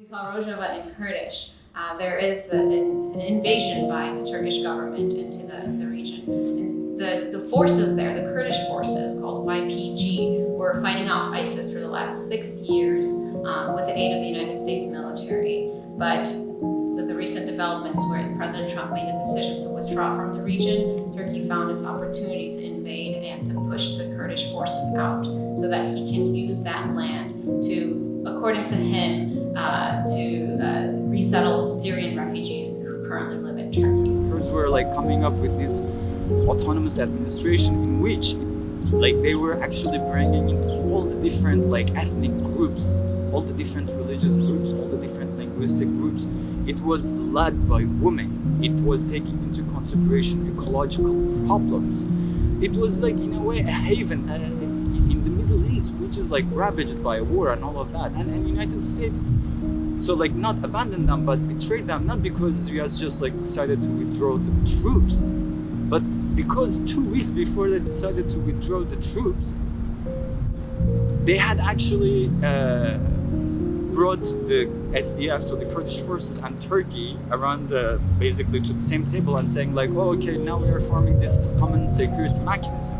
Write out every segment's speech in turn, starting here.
We call Rojava in Kurdish. There is an invasion by the Turkish government into the region. And the forces there, the Kurdish forces called YPG, were fighting off ISIS for the last 6 years with the aid of the United States military. But with the recent developments where President Trump made a decision to withdraw from the region, Turkey found its opportunity to invade and to push the Kurdish forces out so that he can use that land to, according to him, to resettle Syrian refugees who currently live in Turkey. Kurds were like coming up with this autonomous administration in which like they were actually bringing in all the different like ethnic groups, all the different religious groups, all the different linguistic groups. It was led by women. It was taking into consideration ecological problems. It was like in a way a haven in the Middle East, which is like ravaged by a war and all of that. And United States, so like not abandoned them, but betrayed them, not because the US just like decided to withdraw the troops, but because 2 weeks before they decided to withdraw the troops, they had actually brought the SDF, so the Kurdish forces, and Turkey around basically to the same table and saying like, oh, okay, now we are forming this common security mechanism.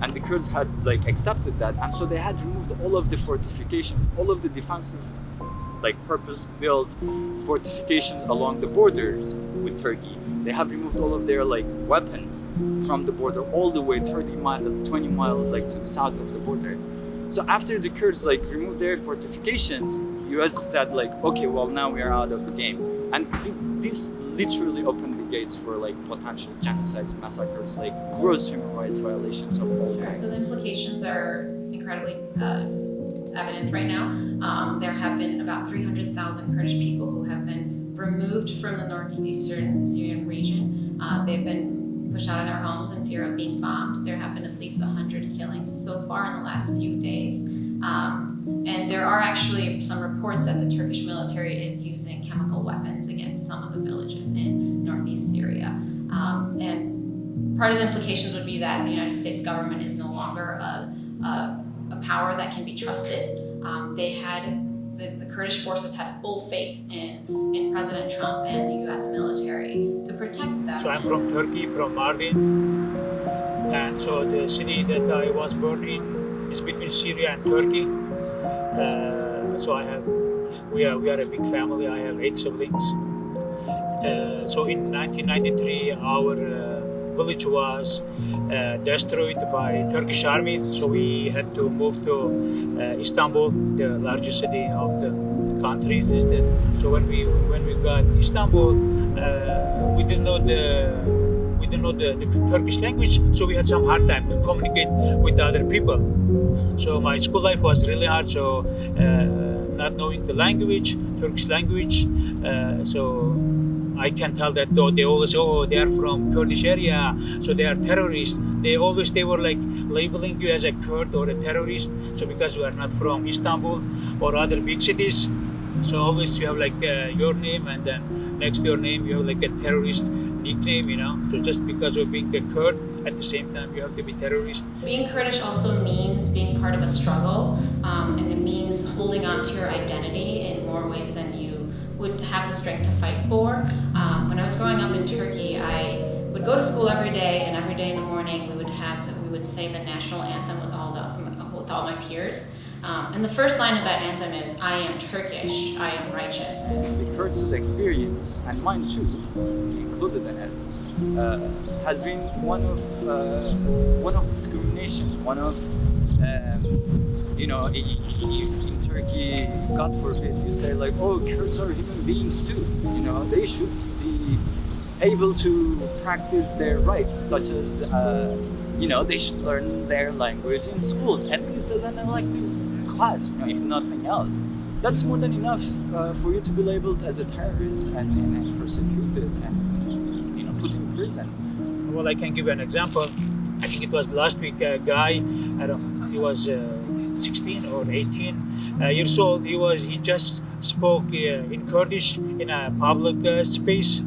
And the Kurds had like accepted that, and so they had removed all of the fortifications, all of the defensive, like purpose-built fortifications along the borders with Turkey. They have removed all of their like weapons from the border all the way 20 miles like to the south of the border. So after the Kurds like removed their fortifications, US said like, okay, well now we are out of the game. And this literally opened the gates for like potential genocides, massacres, like gross human rights violations of all kinds. So the implications are incredibly evident right now. There have been about 300,000 Kurdish people who have been removed from the northeastern Syrian region. They've been pushed out of their homes in fear of being bombed. There have been at least 100 killings so far in the last few days. And there are actually some reports that the Turkish military is using chemical weapons against some of the villages in northeast Syria. And part of the implications would be that the United States government is no longer a power that can be trusted. The Kurdish forces had full faith in President Trump and the US military to protect them. So I'm from Turkey, from Mardin. And so the city that I was born in is between Syria and Turkey. So we are a big family. I have 8 siblings. So in 1993, our village was destroyed by Turkish army. So we had to move to Istanbul, the largest city of the country. So when we got Istanbul, we didn't know the Turkish language, so we had some hard time to communicate with other people. So my school life was really hard. So not knowing the language, Turkish language, so I can tell that though they always, oh, they are from Kurdish area, so they are terrorists. They were like labeling you as a Kurd or a terrorist. So because you are not from Istanbul or other big cities, so always you have like your name, and then next to your name you have like a terrorist nickname, you know. So just because of being a Kurd, at the same time you have to be terrorist. Being Kurdish also means being part of a struggle, and it means holding on to your identity in more ways than you would have the strength to fight for. When I was growing up in Turkey, I would go to school every day, and every day in the morning we would say the national anthem with all my peers. And the first line of that anthem is, I am Turkish, I am righteous. The Kurds' experience, and mine too, included in it, has been one of discrimination, one of you know, if in Turkey, God forbid, you say like, oh, Kurds are human beings too, you know, they should be able to practice their rights, such as, you know, they should learn their language in schools, at least as an elective class, you know, if nothing else. That's more than enough for you to be labeled as a terrorist and persecuted and, you know, put in prison. Well, I can give an example. I think it was last week, a guy, he was 16 or 18 years old. He just spoke in Kurdish in a public space,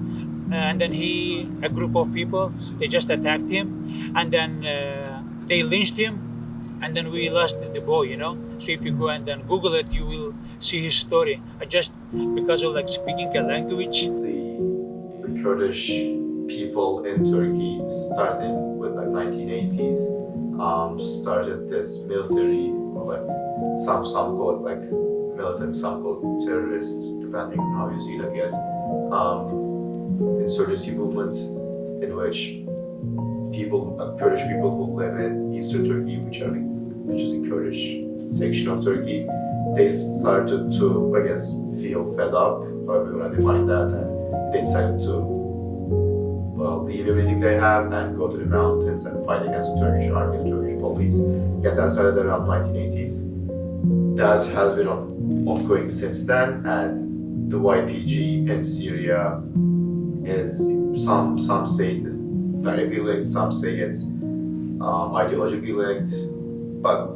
and then a group of people, they just attacked him, and then they lynched him, and then we lost the boy, you know. So if you go and then Google it, you will see his story. I just because of like speaking a language. The Kurdish people in Turkey starting with like 1980s started this military, or like some call it like militant, some call it terrorists, depending on how you see it, I guess. Insurgency movement in which people, Kurdish people who live in Eastern Turkey, which is a Kurdish section of Turkey, they started to, I guess, feel fed up, however you want to define that, and they decided to leave everything they have and go to the mountains and fight against the Turkish army and Turkish police. Yeah, that started around 1980s. That has been ongoing since then, and the YPG in Syria is, some say it is directly linked, some say it's ideologically linked, but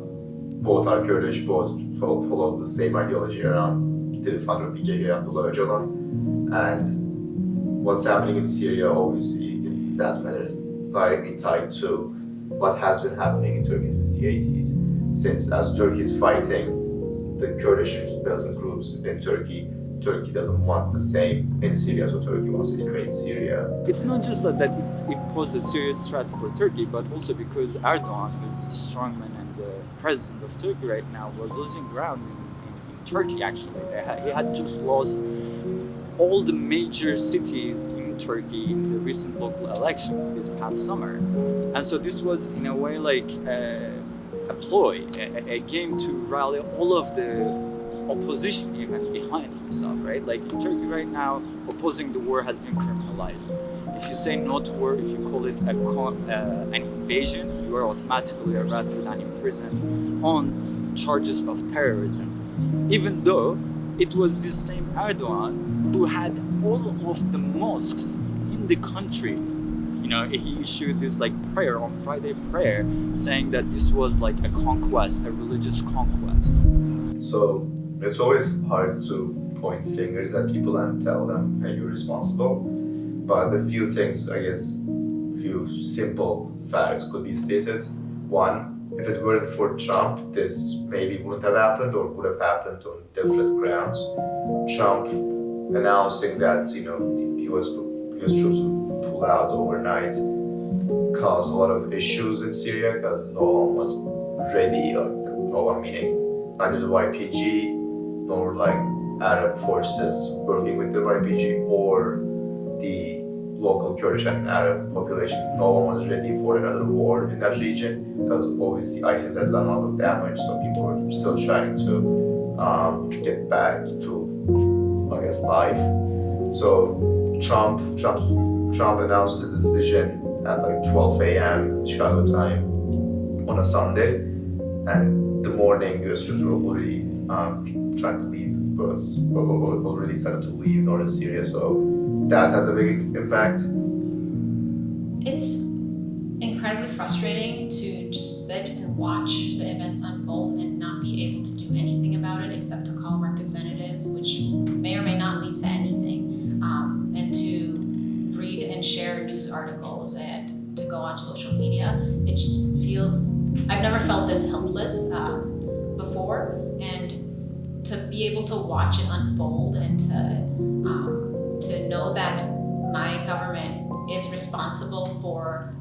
both are Kurdish, both follow the same ideology around the founder of PKK, Abdullah Öcalan. And what's happening in Syria, obviously, in that manner is directly tied to what has been happening in Turkey since the 80s. Since as Turkey is fighting the Kurdish militant groups in Turkey, Turkey doesn't want the same in Syria, so Turkey wants to invade Syria. It's not just that it poses a serious threat for Turkey, but also because Erdogan, who's the strongman and the president of Turkey right now, was losing ground in Turkey, actually. He had just lost all the major cities in Turkey in the recent local elections this past summer. And so this was, in a way, like a ploy, a game to rally all of the opposition even behind himself, right? Like in Turkey right now, opposing the war has been criminalized. If you say no to war, if you call it an invasion, you are automatically arrested and imprisoned on charges of terrorism. Even though it was this same Erdogan who had all of the mosques in the country. You know, he issued this like prayer on Friday prayer saying that this was like a conquest, a religious conquest. So it's always hard to point fingers at people and tell them, hey, you're responsible. But the few things, I guess, few simple facts could be stated. One, if it weren't for Trump, this maybe wouldn't have happened or would have happened on different grounds. Trump announcing that, you know, the US troops would pull out overnight caused a lot of issues in Syria because no one was ready, no one meaning neither the YPG nor like Arab forces working with the YPG or the local Kurdish and Arab population. No one was ready for another war in that region because obviously ISIS has done a lot of damage, so people were still trying to get back to, I guess, life. So Trump announced his decision at like 12 a.m. Chicago time on a Sunday, and the morning US troops were already trying to leave, already started to leave Northern Syria, so that has a big impact. It's incredibly frustrating to just sit and watch the events unfold and not be able to do anything about it except to call representatives, which may or may not lead to anything, and to read and share news articles and to go on social media. It just feels, I've never felt this helpless before, and to be able to watch it unfold and to know that my government is responsible for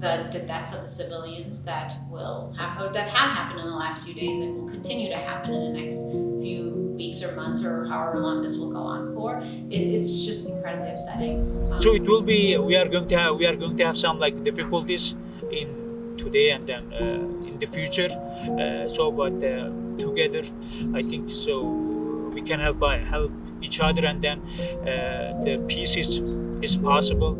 the deaths of the civilians that have happened in the last few days and will continue to happen in the next few weeks or months or however long this will go on for. It's just incredibly upsetting. So it will be. We are going to have some like difficulties in today and then in the future. But together, I think so we can help each other, and then the peace is possible.